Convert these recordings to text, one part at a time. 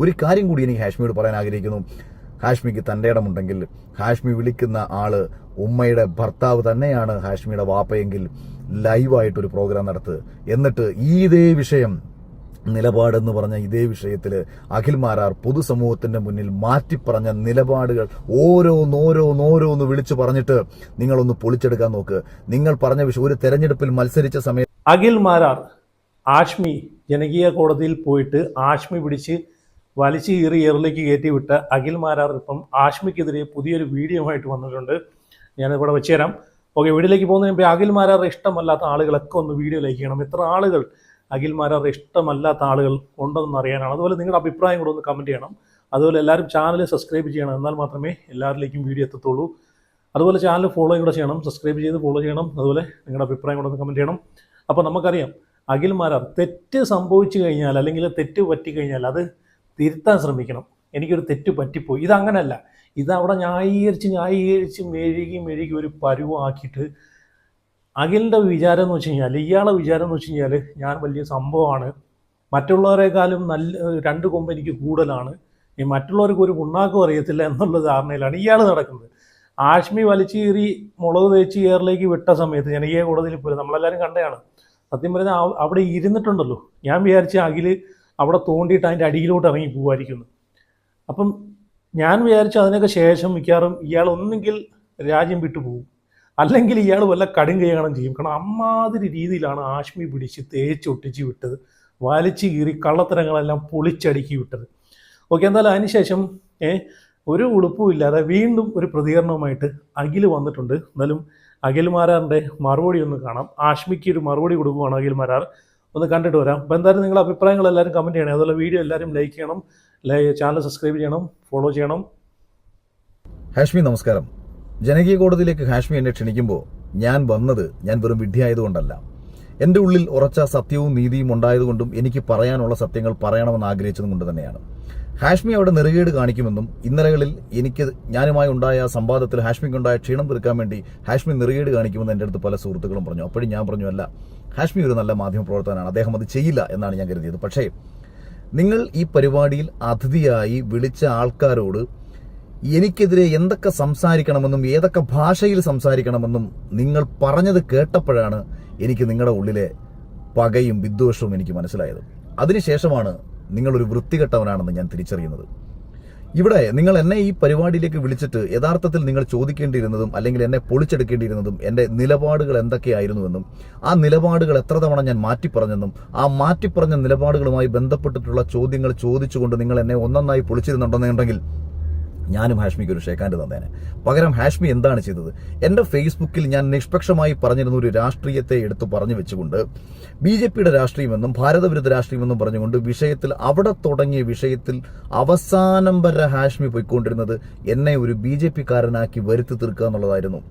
ഒരു കാര്യം കൂടി എനിക്ക് ഹാഷ്മിയോട് പറയാൻ ആഗ്രഹിക്കുന്നു. ഹാഷ്മിക്ക് തൻ്റെ ഇടമുണ്ടെങ്കിൽ ഹാഷ്മി വിളിക്കുന്ന ആള് ഉമ്മയുടെ ഭർത്താവ് തന്നെയാണ് ഹാഷ്മിയുടെ വാപ്പയെങ്കിൽ ലൈവായിട്ടൊരു പ്രോഗ്രാം നടത്തുക. എന്നിട്ട് ഇതേ വിഷയം, നിലപാടെന്ന് പറഞ്ഞ ഇതേ വിഷയത്തിൽ അഖിൽ മാരാർ പൊതുസമൂഹത്തിന്റെ മുന്നിൽ മാറ്റിപ്പറഞ്ഞ നിലപാടുകൾ ഓരോന്നോരോന്നോരോന്ന് വിളിച്ചു പറഞ്ഞിട്ട് നിങ്ങളൊന്ന് പൊളിച്ചെടുക്കാൻ നോക്ക്. നിങ്ങൾ പറഞ്ഞ വിഷയം, ഒരു തെരഞ്ഞെടുപ്പിൽ മത്സരിച്ച സമയത്ത് അഖിൽ മാരാർ ആഷ്മി ജനകീയ കോടതിയിൽ പോയിട്ട് ആഷ്മി പിടിച്ച് വലിച്ചു കീറി എയറിലേക്ക് കയറ്റി വിട്ട അഖിൽ മാരാർ ഇപ്പം ആഷ്മിക്കെതിരെ പുതിയൊരു വീഡിയോ ആയിട്ട് വന്നിട്ടുണ്ട്. ഞാനിവിടെ വെച്ചുതരാം. ഓക്കെ, വീഡിയോയിലേക്ക് പോകുന്നതിന് മുമ്പ് അഖിൽ മാരാർ ഇഷ്ടമല്ലാത്ത ആളുകളൊക്കെ ഒന്ന് വീഡിയോ ലൈക്ക് ചെയ്യണം. എത്ര ആളുകൾ അഖിൽ മാരാർ ഇഷ്ടമല്ലാത്ത ആളുകൾ ഉണ്ടെന്ന് അറിയാനാണ്. അതുപോലെ നിങ്ങളുടെ അഭിപ്രായം കൂടെ ഒന്ന് കമൻറ്റ് ചെയ്യണം. അതുപോലെ എല്ലാവരും ചാനൽ സബ്സ്ക്രൈബ് ചെയ്യണം, എന്നാൽ മാത്രമേ എല്ലാവരിലേക്കും വീഡിയോ എത്തത്തുള്ളൂ. അതുപോലെ ചാനൽ ഫോളോ കൂടെ ചെയ്യണം, സബ്സ്ക്രൈബ് ചെയ്ത് ഫോളോ ചെയ്യണം. അതുപോലെ നിങ്ങളുടെ അഭിപ്രായം കൂടെ ഒന്ന് കമൻറ്റ് ചെയ്യണം. അപ്പോൾ നമുക്കറിയാം അഖിൽ മാരാർ തെറ്റ് സംഭവിച്ചു കഴിഞ്ഞാൽ അല്ലെങ്കിൽ തെറ്റ് പറ്റിക്കഴിഞ്ഞാൽ അത് തിരുത്താൻ ശ്രമിക്കണം. എനിക്കൊരു തെറ്റ് പറ്റിപ്പോയി, ഇതങ്ങനല്ല. ഇതവിടെ ന്യായീകരിച്ച് മെഴുകി ഒരു പരുവാക്കിയിട്ട് അഖിലിൻ്റെ വിചാരം എന്ന് വെച്ച് കഴിഞ്ഞാൽ, ഇയാളെ വിചാരം എന്ന് വെച്ച് കഴിഞ്ഞാൽ ഞാൻ വലിയ സംഭവമാണ്, മറ്റുള്ളവരെക്കാളും നല്ല 2 കൊമ്പ് എനിക്ക് കൂടുതലാണ്, ഈ മറ്റുള്ളവർക്ക് ഒരു പുണ്ണാക്കും അറിയത്തില്ല എന്നുള്ള ധാരണയിലാണ് ഇയാൾ നടക്കുന്നത്. ആഷ്മി വലിച്ചു കീറി മുളക് തേച്ച് എയറിലേക്ക് വിട്ട സമയത്ത് ജനകീയ കോടതിയിൽ പോയി നമ്മളെല്ലാവരും കണ്ടതാണ്. സത്യം പറഞ്ഞാൽ അവിടെ ഇരുന്നിട്ടുണ്ടല്ലോ, ഞാൻ വിചാരിച്ച അഖിൽ അവിടെ തോണ്ടിയിട്ട് അതിൻ്റെ അടിയിലോട്ട് ഇറങ്ങി പോകുമായിരിക്കുന്നു. അപ്പം ഞാൻ വിചാരിച്ചു അതിനൊക്കെ ശേഷം മിക്കവാറും ഇയാൾ ഒന്നെങ്കിൽ രാജ്യം വിട്ടുപോകും, അല്ലെങ്കിൽ ഇയാൾ വല്ല കടും കൈകാണം ചെയ്യും. കാരണം അമ്മാതിരി രീതിയിലാണ് ആഷ്മി പിടിച്ച് തേച്ചൊട്ടിച്ച് വിട്ടത്, വലിച്ചു കീറി കള്ളത്തരങ്ങളെല്ലാം പൊളിച്ചടുക്കി വിട്ടത്. ഓക്കെ, എന്തായാലും അതിനുശേഷം ഒരു ഉളുപ്പും ഇല്ലാതെ വീണ്ടും ഒരു പ്രതികരണവുമായിട്ട് അഖിൽ വന്നിട്ടുണ്ട്. എന്നാലും അഖിൽ മാരാറിൻ്റെ മറുപടി ഒന്ന് കാണാം. ആഷ്മിക്ക് ഒരു മറുപടി കൊടുക്കുകയാണ് അഖിൽ മാരാർ, ഒന്ന് കണ്ടിട്ട് വരാം. അപ്പോൾ എന്തായാലും നിങ്ങളുടെ അഭിപ്രായങ്ങൾ എല്ലാവരും കമൻറ്റ് ചെയ്യണം. അതുപോലെ വീഡിയോ എല്ലാവരും ലൈക്ക് ചെയ്യണം, ചാനൽ സബ്സ്ക്രൈബ് ചെയ്യണം, ഫോളോ ചെയ്യണം. ഹാഷ്മി നമസ്കാരം. ജനകീയ കോടതിയിലേക്ക് ഹാഷ്മി എന്നെ ക്ഷണിക്കുമ്പോൾ ഞാൻ വെറും വിഡ്ഢിയായതുകൊണ്ടല്ല. എൻ്റെ ഉള്ളിൽ ഉറച്ച സത്യവും നീതിയും ഉണ്ടായതുകൊണ്ടും എനിക്ക് പറയാനുള്ള സത്യങ്ങൾ പറയണമെന്ന് ആഗ്രഹിച്ചതും കൊണ്ട് തന്നെയാണ്. ഹാഷ്മി അവിടെ നെറുകേട് കാണിക്കുമെന്നും ഇന്നലകളിൽ ഞാനുമായി ഉണ്ടായ സംവാദത്തിൽ ഹാഷ്മിക്കുണ്ടായ ക്ഷീണം തീർക്കാൻ വേണ്ടി ഹാഷ്മി നെറുകേട് കാണിക്കുമെന്ന് എൻ്റെ അടുത്ത് പല സുഹൃത്തുക്കളും പറഞ്ഞു. അപ്പോഴും ഞാൻ പറഞ്ഞു, അല്ല, ഹാഷ്മി ഒരു നല്ല മാധ്യമപ്രവർത്തകനാണ്, അദ്ദേഹം അത് ചെയ്യില്ല എന്നാണ് ഞാൻ കരുതിയത്. പക്ഷേ നിങ്ങൾ ഈ പരിപാടിയിൽ അതിഥിയായി വിളിച്ച ആൾക്കാരോട് എനിക്കെതിരെ എന്തൊക്കെ സംസാരിക്കണമെന്നും ഏതൊക്കെ ഭാഷയിൽ സംസാരിക്കണമെന്നും നിങ്ങൾ പറഞ്ഞത് കേട്ടപ്പോഴാണ് എനിക്ക് നിങ്ങളുടെ ഉള്ളിലെ പകയും വിദ്വേഷവും എനിക്ക് മനസ്സിലായത്. അതിനുശേഷമാണ് നിങ്ങളൊരു വൃത്തികെട്ടവനാണെന്ന് ഞാൻ തിരിച്ചറിയുന്നത്. ഇവിടെ നിങ്ങൾ എന്നെ ഈ പരിപാടിയിലേക്ക് വിളിച്ചിട്ട് യഥാർത്ഥത്തിൽ നിങ്ങൾ ചോദിക്കേണ്ടിയിരുന്നതും അല്ലെങ്കിൽ എന്നെ പൊളിച്ചെടുക്കേണ്ടിയിരുന്നതും എൻ്റെ നിലപാടുകൾ എന്തൊക്കെയായിരുന്നുവെന്നും ആ നിലപാടുകൾ എത്ര തവണ ഞാൻ മാറ്റിപ്പറഞ്ഞെന്നും ആ മാറ്റിപ്പറഞ്ഞ നിലപാടുകളുമായി ബന്ധപ്പെട്ടിട്ടുള്ള ചോദ്യങ്ങൾ ചോദിച്ചുകൊണ്ട് നിങ്ങൾ എന്നെ ഒന്നൊന്നായി പൊളിച്ചിരുന്നുണ്ടെന്നുണ്ടെങ്കിൽ ഞാനും ഹാഷ്മിക്ക് ഒരു ഷേക്കാൻഡ് തന്നേനെ. പകരം ഹാഷ്മി എന്താണ് ചെയ്തത്? എൻ്റെ ഫേസ്ബുക്കിൽ ഞാൻ നിഷ്പക്ഷമായി പറഞ്ഞിരുന്ന ഒരു രാഷ്ട്രീയത്തെ എടുത്തു പറഞ്ഞു വെച്ചുകൊണ്ട് BJPയുടെ രാഷ്ട്രീയമെന്നും ഭാരതവിരുദ്ധ രാഷ്ട്രീയമെന്നും പറഞ്ഞുകൊണ്ട് അവിടെ തുടങ്ങിയ വിഷയത്തിൽ അവസാനം വരെ ഹാഷ്മി പോയിക്കൊണ്ടിരുന്നത് എന്നെ ഒരു BJPക്കാരനാക്കി വരുത്തി തീർക്കുക എന്നുള്ളതായിരുന്നു.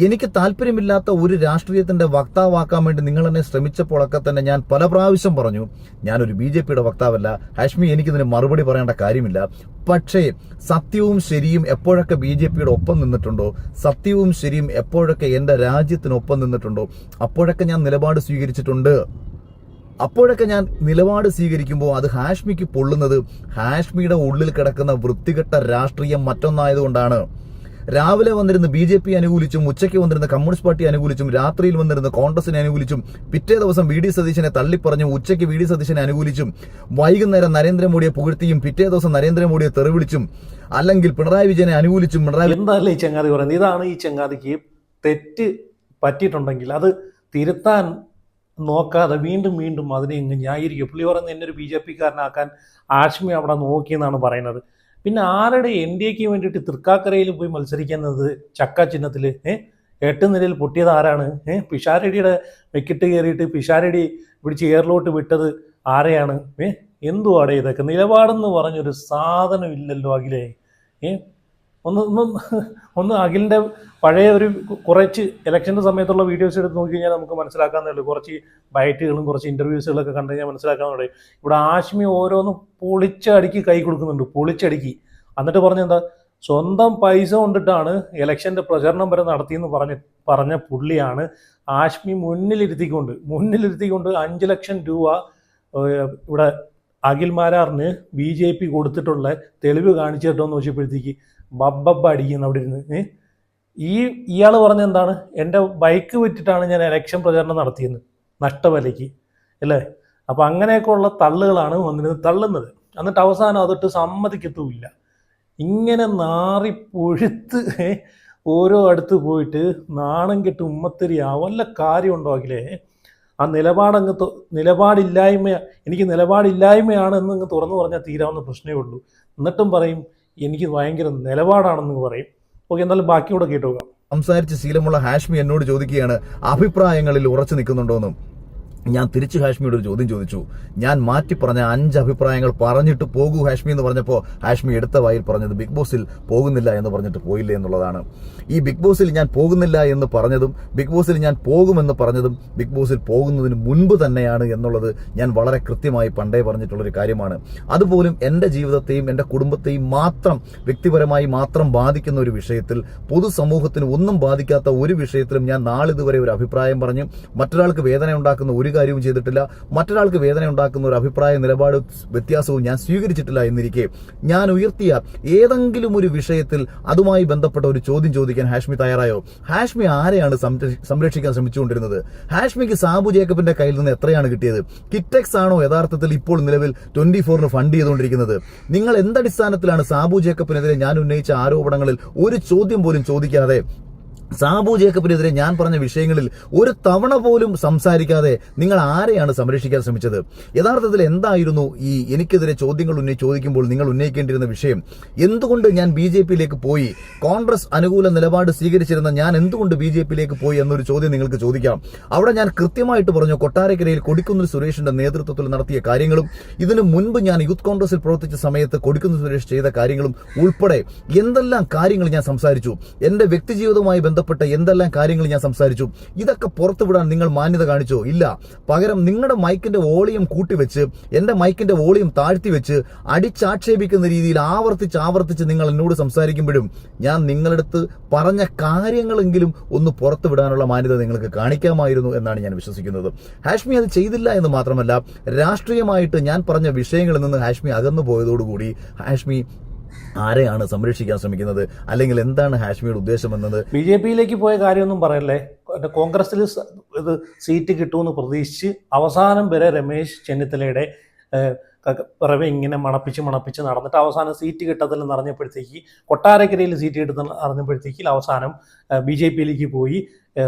എനിക്ക് താല്പര്യമില്ലാത്ത ഒരു രാഷ്ട്രീയത്തിന്റെ വക്താവാക്കാൻ വേണ്ടി നിങ്ങൾ എന്നെ ശ്രമിച്ചപ്പോഴൊക്കെ തന്നെ ഞാൻ പല പ്രാവശ്യം പറഞ്ഞു, ഞാനൊരു BJPയുടെ വക്താവല്ല, ഹാഷ്മി എനിക്കിതിന് മറുപടി പറയേണ്ട കാര്യമില്ല. പക്ഷേ സത്യവും ശരിയും എപ്പോഴൊക്കെ BJPയുടെ ഒപ്പം നിന്നിട്ടുണ്ടോ, സത്യവും ശരിയും എപ്പോഴൊക്കെ എൻ്റെ രാജ്യത്തിനൊപ്പം നിന്നിട്ടുണ്ടോ, അപ്പോഴൊക്കെ ഞാൻ നിലപാട് സ്വീകരിച്ചിട്ടുണ്ട്. അപ്പോഴൊക്കെ ഞാൻ നിലപാട് സ്വീകരിക്കുമ്പോൾ അത് ഹാഷ്മിക്ക് പൊള്ളുന്നത് ഹാഷ്മിയുടെ ഉള്ളിൽ കിടക്കുന്ന വൃത്തികെട്ട രാഷ്ട്രീയം മറ്റൊന്നായതുകൊണ്ടാണ്. രാവിലെ വന്നിരുന്ന് BJP അനുകൂലിച്ചും ഉച്ചയ്ക്ക് വന്നിരുന്ന കമ്മ്യൂണിസ്റ്റ് പാർട്ടി അനുകൂലിച്ചും രാത്രിയിൽ വന്നിരുന്ന കോൺഗ്രസിനെ അനുകൂലിച്ചും പിറ്റേ ദിവസം VD സതീശനെ തള്ളിപ്പറഞ്ഞും ഉച്ചയ്ക്ക് VD സതീശനെ അനുകൂലിച്ചും വൈകുന്നേരം നരേന്ദ്രമോദിയെ പുകഴ്ത്തിയും പിറ്റേ ദിവസം നരേന്ദ്രമോദിയെ തെറിവിളിച്ചും അല്ലെങ്കിൽ പിണറായി വിജയനെ അനുകൂലിച്ചും എന്തായാലും ഈ ചങ്ങാതി പറയുന്നത് ഇതാണ്. ഈ ചങ്ങാതിക്ക് തെറ്റ് പറ്റിയിട്ടുണ്ടെങ്കിൽ അത് തിരുത്താൻ നോക്കാതെ വീണ്ടും വീണ്ടും അതിനെ ഇങ്ങ് ന്യായീകരിക്കും. പുള്ളി പറയുന്നത് എന്നെ ഒരു BJPക്കാരനാക്കാൻ ആഷ്മി അവിടെ നോക്കിയെന്നാണ് പറയുന്നത്. പിന്നെ ആരുടെ NDAക്ക് വേണ്ടിയിട്ട് തൃക്കാക്കരയിൽ പോയി മത്സരിക്കുന്നത് ചക്ക ചിഹ്നത്തിൽ 8 നിലയിൽ പൊട്ടിയത് ആരാണ്? പിഷാരടിയുടെ വെക്കിട്ട് കയറിയിട്ട് പിഷാരടി പിടിച്ച് എയറിലോട്ട് വിട്ടത് ആരെയാണ്? എന്തുവാടെ ഇതൊക്കെ? നിലപാടെന്ന് പറഞ്ഞൊരു സാധനം ഇല്ലല്ലോ അഖിലേ. ഒന്ന് അഖിലിൻ്റെ പഴയ ഒരു കുറച്ച് ഇലക്ഷൻ്റെ സമയത്തുള്ള വീഡിയോസ് എടുത്ത് നോക്കി കഴിഞ്ഞാൽ നമുക്ക് മനസ്സിലാക്കാന്നേ ഉള്ളൂ. കുറച്ച് ബൈറ്റുകളും കുറച്ച് ഇൻ്റർവ്യൂസുകളൊക്കെ കണ്ടു കഴിഞ്ഞാൽ മനസ്സിലാക്കാവുന്നേ. ഇവിടെ ആഷ്മി ഓരോന്നും പൊളിച്ചടുക്കി കൈ കൊടുക്കുന്നുണ്ട്, പൊളിച്ചടുക്കി. എന്നിട്ട് പറഞ്ഞെന്താ, സ്വന്തം പൈസ കൊണ്ടിട്ടാണ് ഇലക്ഷൻ്റെ പ്രചരണം വരെ നടത്തിയെന്ന് പറഞ്ഞ പുള്ളിയാണ് ആഷ്മി മുന്നിലിരുത്തിക്കൊണ്ട് 5 ലക്ഷം രൂപ ഇവിടെ അഖിൽ മാരാറിന് BJP കൊടുത്തിട്ടുള്ള തെളിവ് കാണിച്ചു കേട്ടോന്ന് ചോദിച്ചപ്പോഴത്തേക്ക് ബബ്ബ അടിക്കുന്നു അവിടെ ഇരുന്ന്. ഇയാൾ പറഞ്ഞ എന്താണ്, എൻ്റെ ബൈക്ക് വിറ്റിട്ടാണ് ഞാൻ ഇലക്ഷൻ പ്രചാരണം നടത്തിയത് നഷ്ടവിലയ്ക്ക് അല്ലേ. അപ്പം അങ്ങനെയൊക്കെ ഉള്ള തള്ളുകളാണ് വന്നിരുന്നത് തള്ളുന്നത്. എന്നിട്ട് അവസാനം അതിട്ട് സമ്മതിക്കത്തുമില്ല. ഇങ്ങനെ നാറി പൊഴുത്ത് ഓരോ അടുത്ത് പോയിട്ട് നാണം കെട്ട് ഉമ്മത്തിരിയാവും. വല്ല കാര്യം ഉണ്ടാകില്ലേ? ആ നിലപാടില്ലായ്മ, എനിക്ക് നിലപാടില്ലായ്മയാണെന്ന് അങ്ങ് തുറന്നു പറഞ്ഞാൽ തീരാവുന്ന പ്രശ്നമേ ഉള്ളൂ. എന്നിട്ടും പറയും എനിക്ക് ഭയങ്കര നിലപാടാണെന്ന് പറയും. ഓക്കെ, എന്നാലും ബാക്കി കൂടെ കേട്ടോക്കാം. സംസാരിച്ച് ശീലമുള്ള ഹാഷ്മി എന്നോട് ചോദിക്കുകയാണ് അഭിപ്രായങ്ങളിൽ ഉറച്ചു നിൽക്കുന്നുണ്ടോയെന്നും. ഞാൻ തിരിച്ച് ഹാഷ്മിയോട് ഒരു ചോദ്യം ചോദിച്ചു. ഞാൻ മാറ്റി പറഞ്ഞ 5 അഭിപ്രായങ്ങൾ പറഞ്ഞിട്ട് പോകൂ ഹാഷ്മി എന്ന് പറഞ്ഞപ്പോൾ ഹാഷ്മി എടുത്ത വായിൽ പറഞ്ഞത് ബിഗ് ബോസിൽ പോകുന്നില്ല എന്ന് പറഞ്ഞിട്ട് പോയില്ലേ എന്നുള്ളതാണ്. ഈ ബിഗ് ബോസിൽ ഞാൻ പോകുന്നില്ല എന്ന് പറഞ്ഞതും ബിഗ് ബോസിൽ ഞാൻ പോകുമെന്ന് പറഞ്ഞതും ബിഗ് ബോസിൽ പോകുന്നതിന് മുൻപ് തന്നെയാണ് എന്നുള്ളത് ഞാൻ വളരെ കൃത്യമായി പണ്ടേ പറഞ്ഞിട്ടുള്ളൊരു കാര്യമാണ്. അതുപോലും എൻ്റെ ജീവിതത്തെയും എൻ്റെ കുടുംബത്തെയും മാത്രം വ്യക്തിപരമായി മാത്രം ബാധിക്കുന്ന ഒരു വിഷയത്തിൽ, പൊതുസമൂഹത്തിന് ഒന്നും ബാധിക്കാത്ത ഒരു വിഷയത്തിലും ഞാൻ നാളിതുവരെ ഒരു അഭിപ്രായം പറഞ്ഞ് മറ്റൊരാൾക്ക് വേദന ഉണ്ടാക്കുന്ന ഒരു കാര്യവും ചെയ്തിട്ടില്ല. മറ്റൊരാൾക്ക് വേദന ഉണ്ടാക്കുന്ന ഒരു അഭിപ്രായ നിലപാട് വ്യത്യാസവും ഞാൻ സ്വീകരിച്ചിട്ടില്ല എന്നിരിക്കെ ഞാൻ ഉയർത്തിയ ഏതെങ്കിലും ഒരു വിഷയത്തിൽ അതുമായി ബന്ധപ്പെട്ട ഒരു ചോദ്യം ചോദിക്കാൻ ഹാഷ്മി തയ്യാറായോ? ഹാഷ്മി ആരെയാണ് സംരക്ഷിക്കാൻ ശ്രമിച്ചുകൊണ്ടിരുന്നത്? ഹാഷ്മിക്ക് സാബു ജേക്കബിന്റെ കയ്യിൽ നിന്ന് എത്രയാണ് കിട്ടിയത്? കിറ്റെക്സ് ആണോ യഥാർത്ഥത്തിൽ ഇപ്പോൾ നിലവിൽ 24 ഫണ്ട് ചെയ്തുകൊണ്ടിരിക്കുന്നത്? നിങ്ങൾ എന്തടിസ്ഥാനത്തിലാണ് സാബു ജേക്കബിനെതിരെ ഞാൻ ഉന്നയിച്ച ആരോപണങ്ങളിൽ ഒരു ചോദ്യം പോലും ചോദിക്കാതെ, സാബു ജേക്കബിനെതിരെ ഞാൻ പറഞ്ഞ വിഷയങ്ങളിൽ ഒരു തവണ പോലും സംസാരിക്കാതെ നിങ്ങൾ ആരെയാണ് സംരക്ഷിക്കാൻ ശ്രമിച്ചത്? യഥാർത്ഥത്തിൽ എന്തായിരുന്നു ഈ എനിക്കെതിരെ ചോദ്യങ്ങൾ ചോദിക്കുമ്പോൾ നിങ്ങൾ ഉന്നയിക്കേണ്ടിരുന്ന വിഷയം? എന്തുകൊണ്ട് ഞാൻ BJPയിലേക്ക് പോയി? കോൺഗ്രസ് അനുകൂല നിലപാട് സ്വീകരിച്ചിരുന്ന ഞാൻ എന്തുകൊണ്ട് BJPയിലേക്ക് പോയി എന്നൊരു ചോദ്യം നിങ്ങൾക്ക് ചോദിക്കാം. അവിടെ ഞാൻ കൃത്യമായിട്ട് പറഞ്ഞു, കൊട്ടാരക്കരയിൽ കൊടിക്കുന്നിൽ സുരേഷിന്റെ നേതൃത്വത്തിൽ നടത്തിയ കാര്യങ്ങളും ഇതിനു മുൻപ് ഞാൻ യൂത്ത് കോൺഗ്രസിൽ പ്രവർത്തിച്ച സമയത്ത് കൊടിക്കുന്നിൽ സുരേഷ് ചെയ്ത കാര്യങ്ങളും ഉൾപ്പെടെ എന്തെല്ലാം കാര്യങ്ങൾ ഞാൻ സംസാരിച്ചു, എന്റെ വ്യക്തിജീവിതവുമായി ബന്ധപ്പെട്ട എന്തെല്ലാം കാര്യങ്ങൾ ഞാൻ സംസാരിച്ചു. ഇതൊക്കെ പുറത്തുവിടാൻ നിങ്ങൾ മാന്യത കാണിച്ചോ? ഇല്ല. പകരം നിങ്ങളുടെ മൈക്കിന്റെ വോളിയം കൂട്ടിവെച്ച് എന്റെ മൈക്കിന്റെ വോളിയം താഴ്ത്തി വെച്ച് അടിച്ചാക്ഷേപിക്കുന്ന രീതിയിൽ ആവർത്തിച്ച് നിങ്ങൾ എന്നോട് സംസാരിക്കുമ്പോഴും ഞാൻ നിങ്ങളടുത്ത് പറഞ്ഞ കാര്യങ്ങളെങ്കിലും ഒന്ന് പുറത്തുവിടാനുള്ള മാന്യത നിങ്ങൾക്ക് കാണിക്കാമായിരുന്നു എന്നാണ് ഞാൻ വിശ്വസിക്കുന്നത്. ഹാഷ്മി അത് ചെയ്തില്ല എന്ന് മാത്രമല്ല, രാഷ്ട്രീയമായിട്ട് ഞാൻ പറഞ്ഞ വിഷയങ്ങളിൽ നിന്ന് ഹാഷ്മി അകന്നു പോയതോടുകൂടി ഹാഷ്മി ആരെയാണ് സംരക്ഷിക്കാൻ ശ്രമിക്കുന്നത്, അല്ലെങ്കിൽ എന്താണ് ഹാഷ്മിയുടെ ഉദ്ദേശം എന്നത്? BJPയിലേക്ക് പോയ കാര്യമൊന്നും പറയല്ലേ. കോൺഗ്രസിൽ ഇത് സീറ്റ് കിട്ടുമെന്ന് പ്രതീക്ഷിച്ച് അവസാനം വരെ രമേശ് ചെന്നിത്തലയുടെ പിറവെ ഇങ്ങനെ മണപ്പിച്ച് നടന്നിട്ട് അവസാനം സീറ്റ് കിട്ടത്തില്ലെന്ന് അറിഞ്ഞപ്പോഴത്തേക്ക്, കൊട്ടാരക്കരയിൽ സീറ്റ് കിട്ടുന്ന അറിഞ്ഞപ്പോഴത്തേക്ക് അവസാനം BJPയിലേക്ക് പോയി.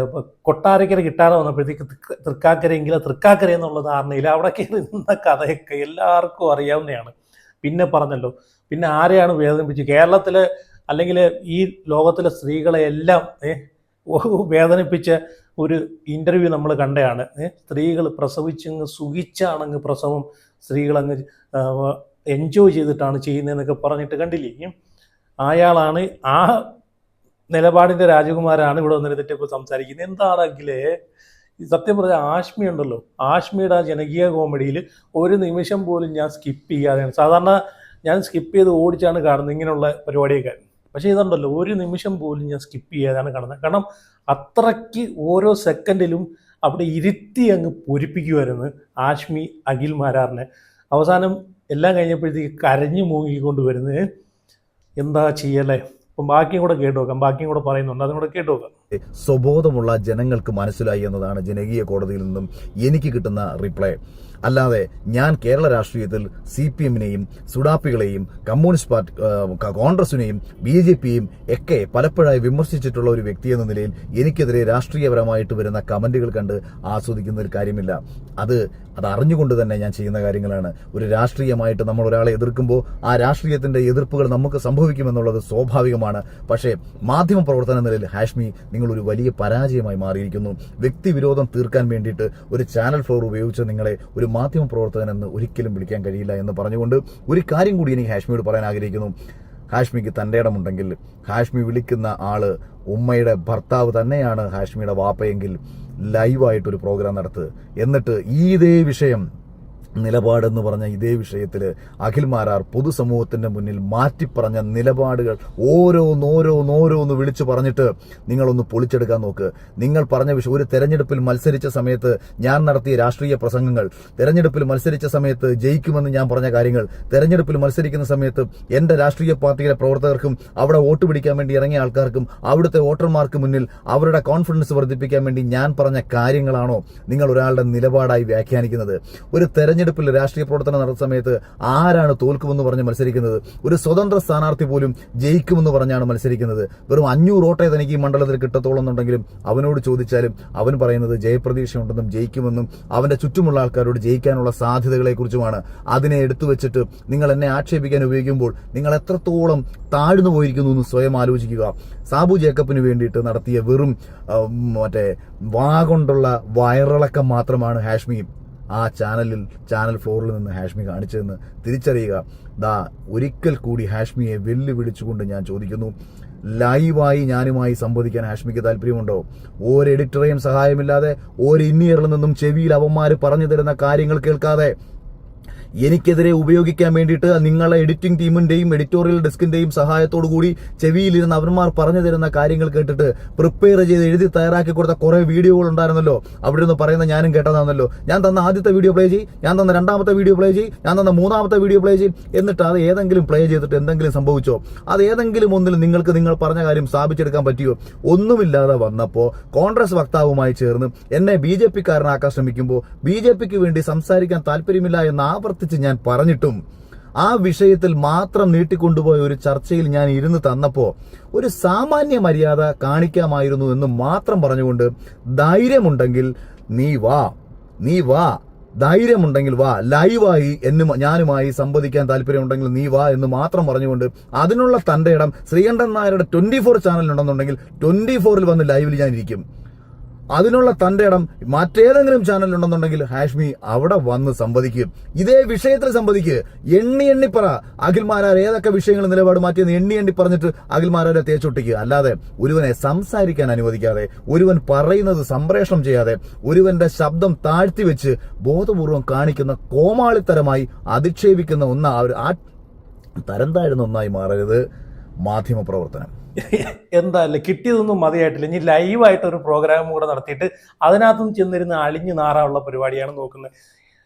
കൊട്ടാരക്കര കിട്ടാതെ വന്നപ്പോഴത്തേക്ക് തൃക്കാക്കര എന്നുള്ള ധാരണയിൽ അവിടെ കയറി നിന്ന കഥയൊക്കെ എല്ലാവർക്കും അറിയാവുന്നതാണ്. പിന്നെ പറഞ്ഞല്ലോ, പിന്നെ ആരെയാണ് വേദനിപ്പിച്ച് കേരളത്തിൽ അല്ലെങ്കിൽ ഈ ലോകത്തിലെ സ്ത്രീകളെ എല്ലാം വേദനിപ്പിച്ച ഒരു ഇൻ്റർവ്യൂ നമ്മൾ കണ്ടതാണ്. സ്ത്രീകൾ പ്രസവിച്ചങ്ങ് സുഖിച്ചാണങ്ങ് പ്രസവം സ്ത്രീകളങ്ങ് എൻജോയ് ചെയ്തിട്ടാണ് ചെയ്യുന്നതെന്നൊക്കെ പറഞ്ഞിട്ട് കണ്ടില്ലേ? അയാളാണ്, ആ നിലപാടിൻ്റെ രാജകുമാരാണ് ഇവിടെ വന്നിരുന്നിട്ട് ഇപ്പോൾ സംസാരിക്കുന്നത്. എന്താണെങ്കിലേ സത്യം പറഞ്ഞാൽ ആഷ്മി ഉണ്ടല്ലോ, ആഷ്മിയുടെ ആ ജനകീയ കോമഡിയിൽ ഒരു നിമിഷം പോലും ഞാൻ സ്കിപ്പ് ചെയ്യാതെയാണ്. സാധാരണ ഞാൻ സ്കിപ്പ് ചെയ്ത് ഓടിച്ചാണ് കാണുന്നത് ഇങ്ങനെയുള്ള പരിപാടിയൊക്കെ. പക്ഷേ ഇതുണ്ടല്ലോ, ഒരു നിമിഷം പോലും ഞാൻ സ്കിപ്പ് ചെയ്യാതാണ് കാണുന്നത്. കാരണം അത്രയ്ക്ക് ഓരോ സെക്കൻഡിലും അവിടെ ഇരുത്തി അങ്ങ് പൊരിപ്പിക്കുമായിരുന്നു ആഷ്മി അഖിൽ മാരാറിനെ. അവസാനം എല്ലാം കഴിഞ്ഞപ്പോഴത്തേക്ക് കരഞ്ഞു മൂങ്ങിക്കൊണ്ട് വരുന്നത്. എന്താ ചെയ്യല്ലേ? അപ്പം ബാക്കിയും കൂടെ കേട്ടുനോക്കാം, ബാക്കിയും കൂടെ പറയുന്നുണ്ട്, അതും കൂടെ കേട്ടുനോക്കാം. സ്വബോധമുള്ള ജനങ്ങൾക്ക് മനസ്സിലായി എന്നതാണ് ജനകീയ കോടതിയിൽ നിന്നും എനിക്ക് കിട്ടുന്ന റിപ്ലൈ. അല്ലാതെ ഞാൻ കേരള രാഷ്ട്രീയത്തിൽ CPMനെയും സുഡാപ്പികളെയും കമ്മ്യൂണിസ്റ്റ് പാർട്ടി കോൺഗ്രസിനെയും BJPയെയും ഒക്കെ പലപ്പോഴായി വിമർശിച്ചിട്ടുള്ള ഒരു വ്യക്തി എന്ന നിലയിൽ എനിക്കെതിരെ രാഷ്ട്രീയപരമായിട്ട് വരുന്ന കമന്റുകൾ കണ്ട് ആസ്വദിക്കുന്ന ഒരു കാര്യമില്ല. അത് അറിഞ്ഞുകൊണ്ട് തന്നെ ഞാൻ ചെയ്യുന്ന കാര്യങ്ങളാണ്. ഒരു രാഷ്ട്രീയമായിട്ട് നമ്മൾ ഒരാളെ എതിർക്കുമ്പോൾ ആ രാഷ്ട്രീയത്തിന്റെ എതിർപ്പുകൾ നമുക്ക് സംഭവിക്കുമെന്നുള്ളത് സ്വാഭാവികമാണ്. പക്ഷേ മാധ്യമ പ്രവർത്തന നിലയിൽ ഹാഷ്മി നിങ്ങളൊരു വലിയ പരാജയമായി മാറിയിരിക്കുന്നു. വ്യക്തിവിരോധം തീർക്കാൻ വേണ്ടിയിട്ട് ഒരു ചാനൽ ഫ്ലോർ ഉപയോഗിച്ച് നിങ്ങളെ ഒരു മാധ്യമ പ്രവർത്തകൻ എന്ന് ഒരിക്കലും വിളിക്കാൻ കഴിയില്ല എന്ന് പറഞ്ഞുകൊണ്ട് ഒരു കാര്യം കൂടി എനിക്ക് ഹാഷ്മിയോട് പറയാൻ ആഗ്രഹിക്കുന്നു. ഹാഷ്മിക്ക് തൻ്റെ ഇടമുണ്ടെങ്കിൽ ഹാഷ്മി വിളിക്കുന്ന ആള് ഉമ്മയുടെ ഭർത്താവ് തന്നെയാണ് ഹാഷ്മിയുടെ വാപ്പയെങ്കിൽ ലൈവായിട്ടൊരു പ്രോഗ്രാം നടത്തുക. എന്നിട്ട് ഇതേ വിഷയം നിലപാടെന്ന് പറഞ്ഞ ഇതേ വിഷയത്തിൽ അഖിൽ മാരാർ പൊതുസമൂഹത്തിന്റെ മുന്നിൽ മാറ്റിപ്പറഞ്ഞ നിലപാടുകൾ ഓരോന്നോരോന്നോരോന്ന് വിളിച്ചു പറഞ്ഞിട്ട് നിങ്ങളൊന്ന് പൊളിച്ചെടുക്കാൻ നോക്ക്. നിങ്ങൾ പറഞ്ഞ വിഷയം, ഒരു തെരഞ്ഞെടുപ്പിൽ മത്സരിച്ച സമയത്ത് ഞാൻ നടത്തിയ രാഷ്ട്രീയ പ്രസംഗങ്ങൾ, തെരഞ്ഞെടുപ്പിൽ മത്സരിച്ച സമയത്ത് ജയിക്കുമെന്ന് ഞാൻ പറഞ്ഞ കാര്യങ്ങൾ, തെരഞ്ഞെടുപ്പിൽ മത്സരിക്കുന്ന സമയത്ത് എന്റെ രാഷ്ട്രീയ പാർട്ടിയിലെ പ്രവർത്തകർക്കും അവിടെ വോട്ട് പിടിക്കാൻ വേണ്ടി ഇറങ്ങിയ ആൾക്കാർക്കും അവിടുത്തെ വോട്ടർമാർക്ക് മുന്നിൽ അവരുടെ കോൺഫിഡൻസ് വർദ്ധിപ്പിക്കാൻ വേണ്ടി ഞാൻ പറഞ്ഞ കാര്യങ്ങളാണോ നിങ്ങൾ ഒരാളുടെ നിലപാടായി വ്യാഖ്യാനിക്കുന്നത്? ഒരു തെരഞ്ഞെടുപ്പിൽ രാഷ്ട്രീയ പ്രവർത്തനം നടത്തുന്ന സമയത്ത് ആരാണ് തോൽക്കുമെന്ന് പറഞ്ഞ് മത്സരിക്കുന്നത്? ഒരു സ്വതന്ത്ര സ്ഥാനാർത്ഥി പോലും ജയിക്കുമെന്ന് പറഞ്ഞാണ് മത്സരിക്കുന്നത്. വെറും 500 വോട്ടേ തനിക്ക് ഈ മണ്ഡലത്തിൽ കിട്ടത്തോളെന്നുണ്ടെങ്കിലും അവനോട് ചോദിച്ചാലും അവൻ പറയുന്നത് ജയപ്രതീക്ഷയുണ്ടെന്നും ജയിക്കുമെന്നും അവന്റെ ചുറ്റുമുള്ള ആൾക്കാരോട് ജയിക്കാനുള്ള സാധ്യതകളെക്കുറിച്ചുമാണ്. അതിനെ എടുത്തു വെച്ചിട്ട് നിങ്ങൾ എന്നെ ആക്ഷേപിക്കാൻ ഉപയോഗിക്കുമ്പോൾ നിങ്ങൾ എത്രത്തോളം താഴ്ന്നു പോയിരിക്കുന്നു എന്ന് സ്വയം ആലോചിക്കുക. സാബു ജേക്കബിന് വേണ്ടിയിട്ട് നടത്തിയ വെറും വാ കൊണ്ടുള്ള വയറിളക്കം മാത്രമാണ് ഹാഷ്മി ആ ചാനൽ ഫ്ലോറിൽ നിന്ന് ഹാഷ്മി കാണിച്ചതെന്ന് തിരിച്ചറിയുക. ഒരിക്കൽ കൂടി ഹാഷ്മിയെ വെല്ലുവിളിച്ചുകൊണ്ട് ഞാൻ ചോദിക്കുന്നു, ലൈവായി ഞാനുമായി സംവദിക്കാൻ ഹാഷ്മിക്ക് താല്പര്യമുണ്ടോ? ഒരു എഡിറ്ററേയും സഹായമില്ലാതെ, ഒരു ഇന്നിയറിൽ നിന്നും ചെവിയിൽ അവന്മാർ പറഞ്ഞു തരുന്ന കാര്യങ്ങൾ കേൾക്കാതെ, എനിക്കെതിരെ ഉപയോഗിക്കാൻ വേണ്ടിയിട്ട് നിങ്ങളെ എഡിറ്റിംഗ് ടീമിന്റെയും എഡിറ്റോറിയൽ ഡെസ്കിന്റെയും സഹായത്തോടു കൂടി ചെവിയിലിരുന്ന് അവന്മാർ പറഞ്ഞു തരുന്ന കാര്യങ്ങൾ കേട്ടിട്ട് പ്രിപ്പയർ ചെയ്ത് എഴുതി തയ്യാറാക്കി കൊടുത്ത കുറെ വീഡിയോകൾ ഉണ്ടായിരുന്നല്ലോ. അവിടെ നിന്ന് പറയുന്ന ഞാനും കേട്ടതാണല്ലോ. ഞാൻ തന്ന ആദ്യത്തെ വീഡിയോ പ്ലേ ചെയ്യും, ഞാൻ തന്ന രണ്ടാമത്തെ വീഡിയോ പ്ലേ ചെയ്യും, ഞാൻ തന്ന മൂന്നാമത്തെ വീഡിയോ പ്ലേ ചെയ്യും. എന്നിട്ട് അത് ഏതെങ്കിലും പ്ലേ ചെയ്തിട്ട് എന്തെങ്കിലും സംഭവിച്ചോ? അത് ഏതെങ്കിലും ഒന്നിൽ നിങ്ങൾക്ക് നിങ്ങൾ പറഞ്ഞ കാര്യം സ്ഥാപിച്ചെടുക്കാൻ പറ്റിയോ? ഒന്നുമില്ലാതെ വന്നപ്പോൾ കോൺഗ്രസ് വക്താവുമായി ചേർന്ന് എന്നെ BJP-കാരനാക്കാൻ ശ്രമിക്കുമ്പോൾ BJP-ക്ക് വേണ്ടി സംസാരിക്കാൻ താല്പര്യമില്ല എന്ന് ആവർത്തിച്ച് ഞാൻ പറഞ്ഞിട്ടും ആ വിഷയത്തിൽ മാത്രം നീട്ടിക്കൊണ്ടുപോയ ഒരു ചർച്ചയിൽ ഞാൻ ഇരുന്ന് തന്നപ്പോ ഒരു സാമാന്യ മര്യാദ കാണിക്കാമായിരുന്നു എന്ന് മാത്രം പറഞ്ഞുകൊണ്ട് ധൈര്യമുണ്ടെങ്കിൽ നീ വാ ധൈര്യമുണ്ടെങ്കിൽ വാ, ലൈവായി ഞാനുമായി സംവദിക്കാൻ താല്പര്യമുണ്ടെങ്കിൽ നീ വാ എന്ന് മാത്രം പറഞ്ഞുകൊണ്ട് അതിനുള്ള തന്റെ ഇടം ശ്രീകണ്ഠൻ നായരുടെ 24 ചാനലിലുണ്ടെന്നുണ്ടെങ്കിൽ 24-ൽ വന്ന് ലൈവിൽ ഞാൻ ഇരിക്കും. അതിനുള്ള തന്റെ ഇടം മറ്റേതെങ്കിലും ചാനലുണ്ടെന്നുണ്ടെങ്കിൽ ഹാഷ്മി അവിടെ വന്ന് സംവദിക്കും. ഇതേ വിഷയത്തിൽ സംവദിക്കുക. എണ്ണി പറ അഖിൽ മാരാർ ഏതൊക്കെ വിഷയങ്ങൾ നിലപാട് മാറ്റിയെന്ന് എണ്ണി പറഞ്ഞിട്ട് അഖിൽ മാരാരെ തേച്ചൊട്ടിക്കുക. അല്ലാതെ ഒരുവനെ സംസാരിക്കാൻ അനുവദിക്കാതെ, ഒരുവൻ പറയുന്നത് സംപ്രേഷണം ചെയ്യാതെ, ഒരുവന്റെ ശബ്ദം താഴ്ത്തിവെച്ച് ബോധപൂർവം കാണിക്കുന്ന കോമാളിത്തരമായി അധിക്ഷേപിക്കുന്ന തരം താഴ്ന്ന ഒന്നായി മാറരുത് മാധ്യമപ്രവർത്തനം. എന്തായാലും കിട്ടിയതൊന്നും മതിയായിട്ടില്ല. ഇനി ലൈവായിട്ടൊരു പ്രോഗ്രാം കൂടെ നടത്തിയിട്ട് അതിനകത്തുനിന്ന് ചെന്നിരുന്ന് അളിഞ്ഞു നാറാനുള്ള പരിപാടിയാണ് നോക്കുന്നത്.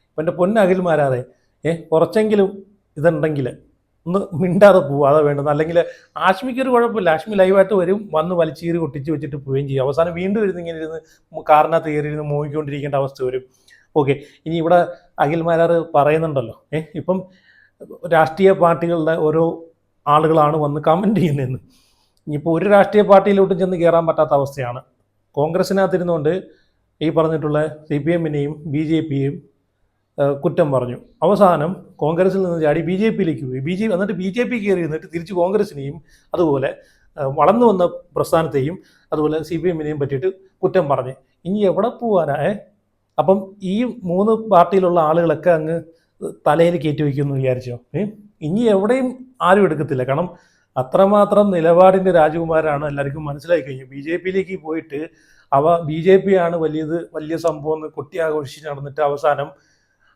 ഇപ്പം എൻ്റെ പൊന്നഖിൽ മാരാറെ കുറച്ചെങ്കിലും ഇതുണ്ടെങ്കിൽ ഒന്ന് മിണ്ടാതെ പോവുക, അതാ വേണ്ടത്. അല്ലെങ്കിൽ ആഷ്മിക്കൊരു കുഴപ്പമില്ല, ആഷ്മി ലൈവായിട്ട് വരും, വന്ന് വലിച്ചീറി ഒട്ടിച്ച് വെച്ചിട്ട് പോവുകയും ചെയ്യും. അവസാനം വീണ്ടും ഇങ്ങനെ ഇരുന്ന് കാറിനകത്ത് കയറിയിരുന്ന് മോഹിക്കൊണ്ടിരിക്കേണ്ട അവസ്ഥ വരും. ഓക്കെ, ഇനി ഇവിടെ അഖിൽ മാരാർ പറയുന്നുണ്ടല്ലോ, ഇപ്പം രാഷ്ട്രീയ പാർട്ടികളുടെ ഓരോ ആളുകളാണ് വന്ന് കമൻറ്റ് ചെയ്യുന്നതെന്ന്. ഇനിയിപ്പോൾ ഒരു രാഷ്ട്രീയ പാർട്ടിയിലോട്ടും ചെന്ന് കയറാൻ പറ്റാത്ത അവസ്ഥയാണ്. കോൺഗ്രസിനകത്തിരുന്നുകൊണ്ട് ഈ പറഞ്ഞിട്ടുള്ള CPM-നെയും BJP-യെയും കുറ്റം പറഞ്ഞു. അവസാനം കോൺഗ്രസിൽ നിന്ന് ചാടി BJP-യിലേക്ക് പോയി. എന്നിട്ട് BJP കയറി ഇരുന്നിട്ട് തിരിച്ച് കോൺഗ്രസിനെയും അതുപോലെ വളർന്നു വന്ന പ്രസ്ഥാനത്തെയും അതുപോലെ CPM-നെയും പറ്റിയിട്ട് കുറ്റം പറഞ്ഞ് ഇനി എവിടെ പോവാനാ? അപ്പം ഈ 3 പാർട്ടിയിലുള്ള ആളുകളൊക്കെ അങ്ങ് തലയിൽ കയറ്റി വയ്ക്കുമെന്ന് വിചാരിച്ചോ? ഇനി എവിടെയും ആരും എടുക്കത്തില്ല. കാരണം അത്രമാത്രം നിലപാടിൻ്റെ രാജകുമാരാണ് എല്ലാവർക്കും മനസ്സിലായി കഴിഞ്ഞു. BJP-യിലേക്ക് പോയിട്ട് BJP-യാണ് വലിയ സംഭവം എന്ന് കൊട്ടി ആഘോഷിച്ച് നടന്നിട്ട് അവസാനം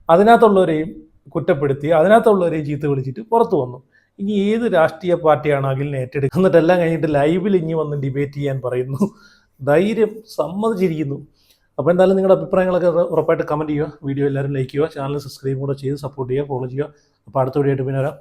അതിനകത്തുള്ളവരെയും കുറ്റപ്പെടുത്തി അതിനകത്തുള്ളവരെയും ചീത്ത വിളിച്ചിട്ട് പുറത്തു വന്നു. ഇനി ഏത് രാഷ്ട്രീയ പാർട്ടിയാണ് അഖിലിനെ ഏറ്റെടുക്കുക? എന്നിട്ടെല്ലാം കഴിഞ്ഞിട്ട് ലൈവിൽ ഇനി വന്ന് ഡിബേറ്റ് ചെയ്യാൻ പറയുന്നു. ധൈര്യം സമ്മതിച്ചിരിക്കുന്നു. അപ്പോൾ എന്തായാലും നിങ്ങളുടെ അഭിപ്രായങ്ങളൊക്കെ ഉറപ്പായിട്ട് കമൻറ്റ് ചെയ്യുക. വീഡിയോ എല്ലാവരും ലൈക്ക് ചെയ്യുക, ചാനൽ സബ്സ്ക്രൈബ് കൂടെ ചെയ്ത് സപ്പോർട്ട് ചെയ്യുക, ഫോളോ ചെയ്യുക. അപ്പോൾ അടുത്ത വീഡിയോ ആയിട്ട് പിന്നെ വരാം.